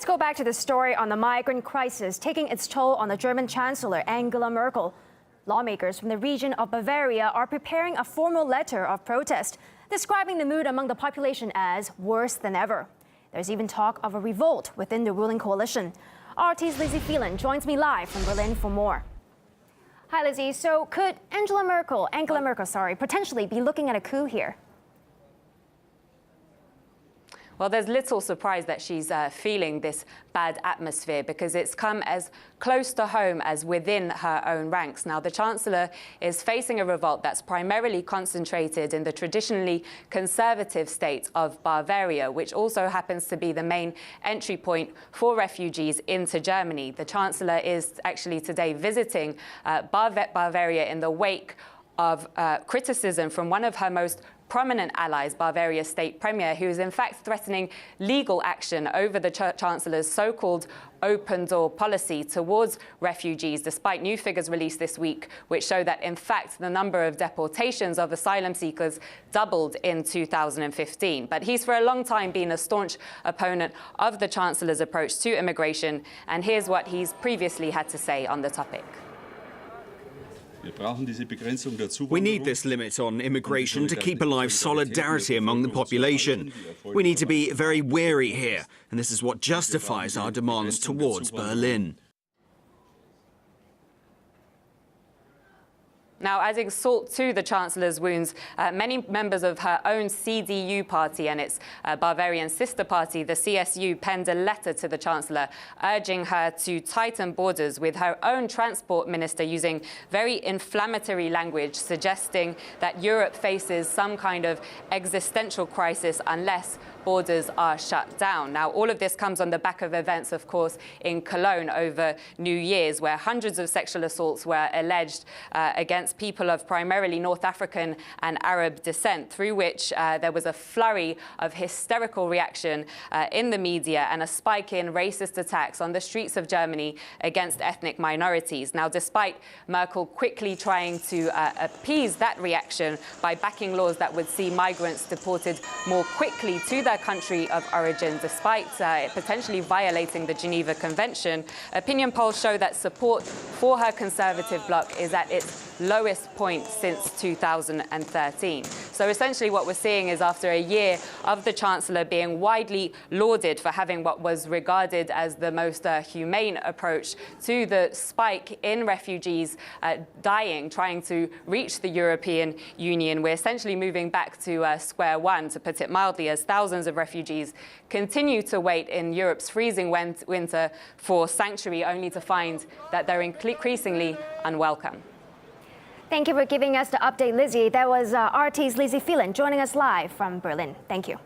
Let's go back to the story on the migrant crisis taking its toll on the German chancellor, Angela Merkel. Lawmakers from the region of Bavaria are preparing a formal letter of protest, describing the mood among the population as worse than ever. There's even talk of a revolt within the ruling coalition. RT's Lizzie Phelan joins me live from Berlin for more. Hi, Lizzie. So could Angela Merkel, potentially be looking at a coup here? Well, there's little surprise that she's feeling this bad atmosphere because it's come as close to home as within her own ranks. Now, the Chancellor is facing a revolt that's primarily concentrated in the traditionally conservative state of Bavaria, which also happens to be the main entry point for refugees into Germany. The Chancellor is actually today visiting Bavaria in the wake of criticism from one of her most prominent allies, Bavaria's state premier, who is in fact threatening legal action over the Chancellor's so-called open door policy towards refugees, despite new figures released this week, which show that, in fact, the number of deportations of asylum seekers doubled in 2015. But he's for a long time been a staunch opponent of the Chancellor's approach to immigration, and here's what he's previously had to say on the topic. We need this limit on immigration to keep alive solidarity among the population. We need to be very wary here, and this is what justifies our demands towards Berlin. Now, adding salt to the Chancellor's wounds, many members of her own CDU party and its Bavarian sister party, the CSU, penned a letter to the Chancellor urging her to tighten borders, with her own transport minister using very inflammatory language, suggesting that Europe faces some kind of existential crisis unless borders are shut down. Now, all of this comes on the back of events, of course, in Cologne over New Year's, where hundreds of sexual assaults were alleged against people of primarily North African and Arab descent, through which there was a flurry of hysterical reaction in the media and a spike in racist attacks on the streets of Germany against ethnic minorities. Now, despite Merkel quickly trying to appease that reaction by backing laws that would see migrants deported more quickly to their country of origin, despite potentially violating the Geneva Convention, opinion polls show that support for her conservative bloc is at its lowest point since 2013. So essentially what we're seeing is, after a year of the Chancellor being widely lauded for having what was regarded as the most humane approach to the spike in refugees dying, trying to reach the European Union, we're essentially moving back to square one, to put it mildly, as thousands of refugees continue to wait in Europe's freezing winter for sanctuary, only to find that they're increasingly unwelcome. Thank you for giving us the update, Lizzie. That was RT's Lizzie Phelan joining us live from Berlin. Thank you.